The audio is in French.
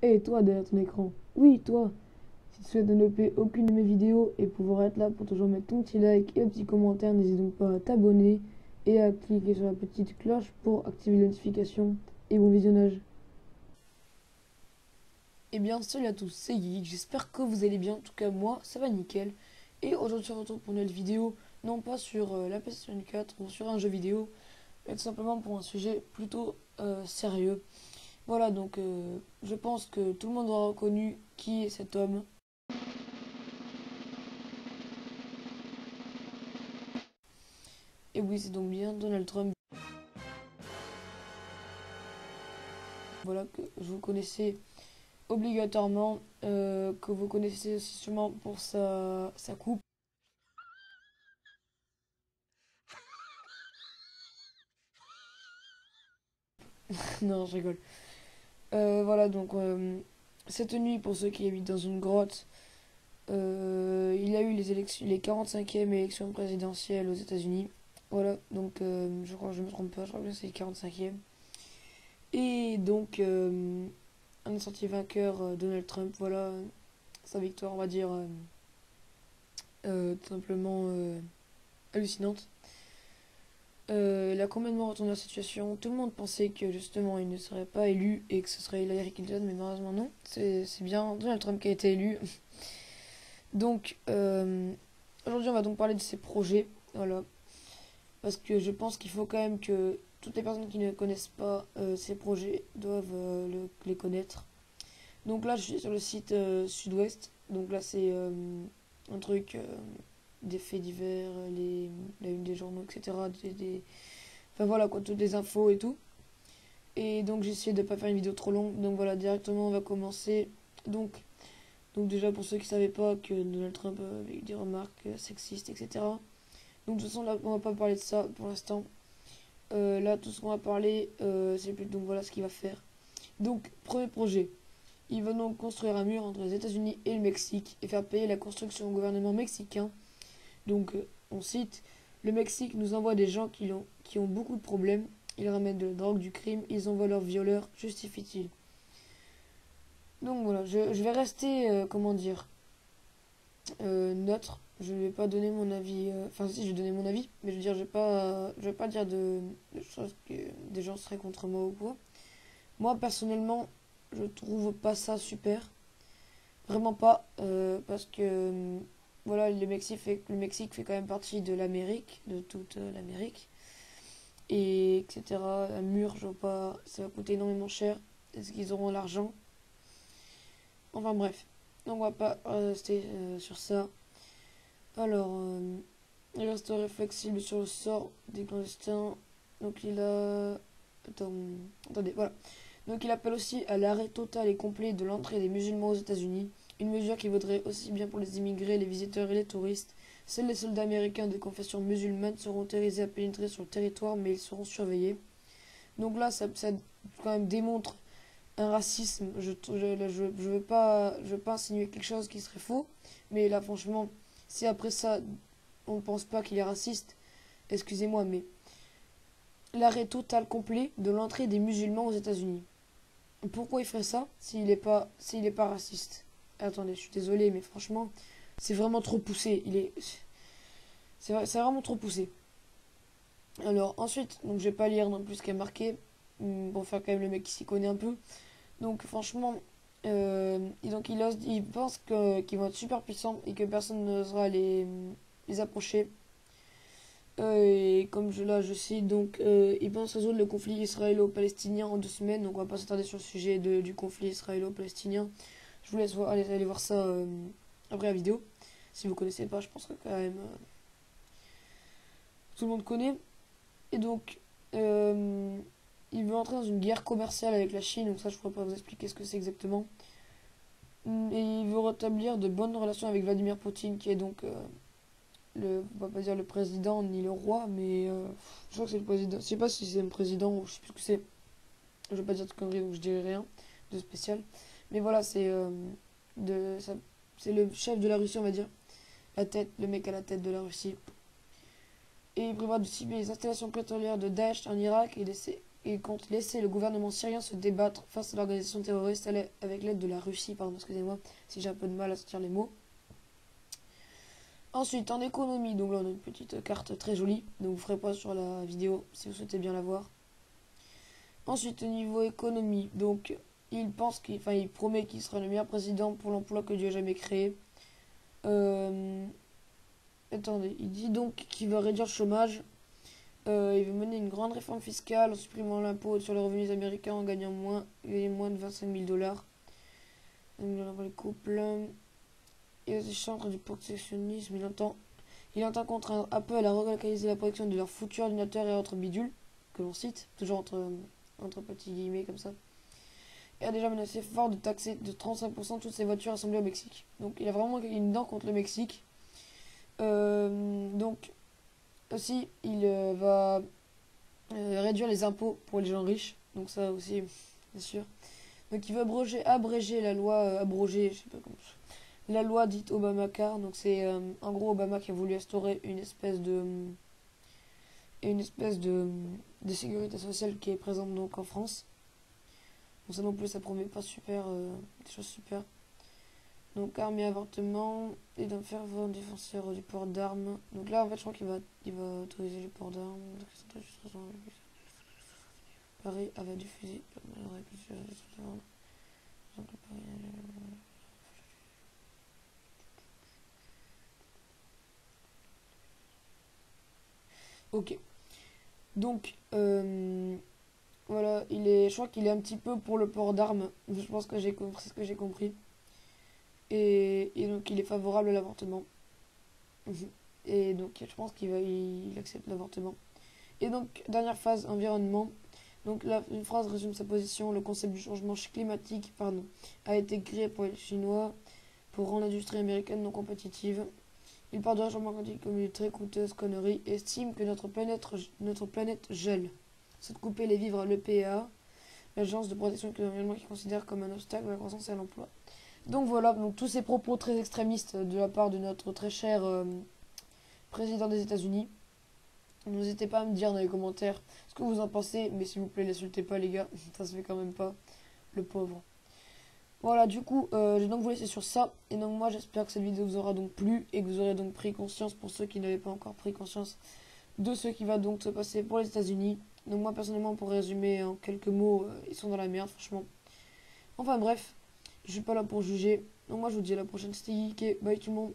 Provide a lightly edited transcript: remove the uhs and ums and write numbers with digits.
Hé, toi derrière ton écran. Oui, toi. Si tu souhaites ne louper aucune de mes vidéos et pouvoir être là pour toujours mettre ton petit like et un petit commentaire, n'hésite donc pas à t'abonner et à cliquer sur la petite cloche pour activer les notifications. Et bon visionnage. Eh bien, salut à tous, c'est Geek, j'espère que vous allez bien. En tout cas, moi, ça va nickel. Et aujourd'hui, on se retrouve pour une nouvelle vidéo, non pas sur la PlayStation 4 ou sur un jeu vidéo, mais tout simplement pour un sujet plutôt sérieux. Voilà, donc je pense que tout le monde aura reconnu qui est cet homme. Et oui, c'est donc bien Donald Trump. Voilà, que vous connaissez obligatoirement, que vous connaissez aussi sûrement pour sa coupe. Non, je rigole. Voilà, donc cette nuit, pour ceux qui habitent dans une grotte, il y a eu les élections, les 45e élections présidentielles aux États-Unis. Voilà, donc je crois que je me trompe pas, je crois que c'est les 45e. Et donc, un est sorti vainqueur, Donald Trump, voilà, sa victoire, on va dire, tout simplement hallucinante. Il a complètement retourné la situation. Tout le monde pensait que justement il ne serait pas élu et que ce serait Hillary Clinton, mais malheureusement non. C'est bien Donald Trump qui a été élu. Donc, aujourd'hui, on va donc parler de ses projets. Voilà. Parce que je pense qu'il faut quand même que toutes les personnes qui ne connaissent pas ses projets doivent les connaître. Donc là, je suis sur le site Sud-Ouest. Donc là, c'est un truc des faits divers, la une des journaux, etc. Enfin voilà, quoi, toutes les infos et tout. Et donc j'ai essayé de ne pas faire une vidéo trop longue. Donc voilà, directement on va commencer. Donc, donc déjà pour ceux qui ne savaient pas que Donald Trump avait eu des remarques sexistes, etc. Donc de toute façon là on va pas parler de ça pour l'instant. Là tout ce qu'on va parler c'est plus donc voilà ce qu'il va faire. Donc premier projet. Il va donc construire un mur entre les États-Unis et le Mexique et faire payer la construction au gouvernement mexicain. Donc on cite: le Mexique nous envoie des gens qui ont beaucoup de problèmes. Ils ramènent de la drogue, du crime, ils envoient leurs violeurs, justifie-t-il. Donc voilà, je vais rester, comment dire, neutre. Je ne vais pas donner mon avis. Enfin, si, je vais donner mon avis, mais je veux dire, je vais pas dire de choses que des gens seraient contre moi ou quoi. Moi, personnellement, je trouve pas ça super. Vraiment pas. Parce que, voilà, le Mexique fait quand même partie de l'Amérique, de toute l'Amérique. Et etc. Un mur, je vois pas, ça va coûter énormément cher. Est-ce qu'ils auront l'argent? Enfin bref, donc on va pas rester sur ça. Alors, il resterait flexible sur le sort des clandestins. Donc il a... Attends, attendez, voilà. Donc il appelle aussi à l'arrêt total et complet de l'entrée des musulmans aux États-Unis. Une mesure qui vaudrait aussi bien pour les immigrés, les visiteurs et les touristes. Seuls les soldats américains de confession musulmane seront autorisés à pénétrer sur le territoire, mais ils seront surveillés. Donc là, ça quand même démontre un racisme. Je veux pas insinuer quelque chose qui serait faux, mais là, franchement, si après ça, on ne pense pas qu'il est raciste, excusez-moi, mais l'arrêt total complet de l'entrée des musulmans aux États-Unis. Pourquoi il ferait ça s'il est pas raciste? Attendez, je suis désolé, mais franchement, c'est vraiment trop poussé. C'est vraiment trop poussé. Alors ensuite, donc je vais pas lire non plus ce qui est marqué, pour faire quand même le mec qui s'y connaît un peu. Donc franchement, il pense qu'ils vont être super puissants et que personne n'osera les approcher. Et comme je cite, donc ils pensent résoudre le conflit israélo-palestinien en 2 semaines. Donc on va pas s'attarder sur le sujet du conflit israélo-palestinien. Je vous laisse aller voir ça après la vidéo. Si vous connaissez pas, je pense que quand même tout le monde connaît. Et donc, euh, il veut entrer dans une guerre commerciale avec la Chine. Donc ça, je pourrais pas vous expliquer ce que c'est exactement. Et il veut rétablir de bonnes relations avec Vladimir Poutine, qui est donc on va pas dire le président ni le roi, mais je crois que c'est le président. Je sais pas si c'est le président ou je sais plus ce que c'est. Je vais pas dire de conneries, donc je dirai rien de spécial. Mais voilà, c'est le chef de la Russie, on va dire. Le mec à la tête de la Russie. Et il prévoit de cibler les installations pétrolières de Daesh en Irak il compte laisser le gouvernement syrien se débattre face à l'organisation terroriste avec l'aide de la Russie. Pardon, excusez-moi si j'ai un peu de mal à sortir les mots. Ensuite, en économie, donc là on a une petite carte très jolie, donc vous ferez pas sur la vidéo si vous souhaitez bien la voir. Ensuite, au niveau économie, donc il promet qu'il sera le meilleur président pour l'emploi que Dieu ait jamais créé. Attendez, il dit donc qu'il veut réduire le chômage. Il veut mener une grande réforme fiscale en supprimant l'impôt sur les revenus américains en gagnant moins de 25 000 $. Pour les couples. Et aussi chantre du protectionnisme. Il entend contraindre Apple à relocaliser la production de leurs futurs ordinateurs et autres bidules, que l'on cite, toujours entre petits guillemets comme ça. Et a déjà menacé fort de taxer de 35% toutes ses voitures assemblées au Mexique. Donc il a vraiment une dent contre le Mexique. Donc aussi il va réduire les impôts pour les gens riches. Donc ça aussi, bien sûr. Donc il veut abréger la loi, je sais pas comment la loi dite Obamacare. Donc c'est en gros Obama qui a voulu instaurer une espèce de sécurité sociale qui est présente donc en France. Donc ça non plus ça promet pas super des choses super. Donc armes et avortement et d'un fervent défenseur du port d'armes. Donc là en fait je crois qu'il va autoriser le port d'armes. Paris avait diffusé ok. Donc voilà, je crois qu'il est un petit peu pour le port d'armes. Je pense que j'ai compris ce que j'ai compris. Et donc il est favorable à l'avortement. Et donc je pense il accepte l'avortement. Et donc dernière phase, environnement. Donc là, une phrase résume sa position. Le concept du changement climatique a été créé pour les Chinois pour rendre l'industrie américaine non compétitive. Il parle de réchauffement climatique comme une très coûteuse connerie et estime que notre planète gèle. C'est de couper les vivres à l'EPA, l'agence de protection de l'environnement, qui considère comme un obstacle à la croissance et à l'emploi. Donc voilà, donc tous ces propos très extrémistes de la part de notre très cher président des États-Unis. N'hésitez pas à me dire dans les commentaires ce que vous en pensez, mais s'il vous plaît, l'insultez pas les gars, ça se fait quand même pas, le pauvre. Voilà, du coup, je vais donc vous laisser sur ça. Et donc moi, j'espère que cette vidéo vous aura donc plu et que vous aurez donc pris conscience, pour ceux qui n'avaient pas encore pris conscience, de ce qui va donc se passer pour les États-Unis. Donc moi, personnellement, pour résumer en quelques mots, ils sont dans la merde, franchement. Enfin bref, je suis pas là pour juger. Donc moi, je vous dis à la prochaine. C'était Geek et bye tout le monde.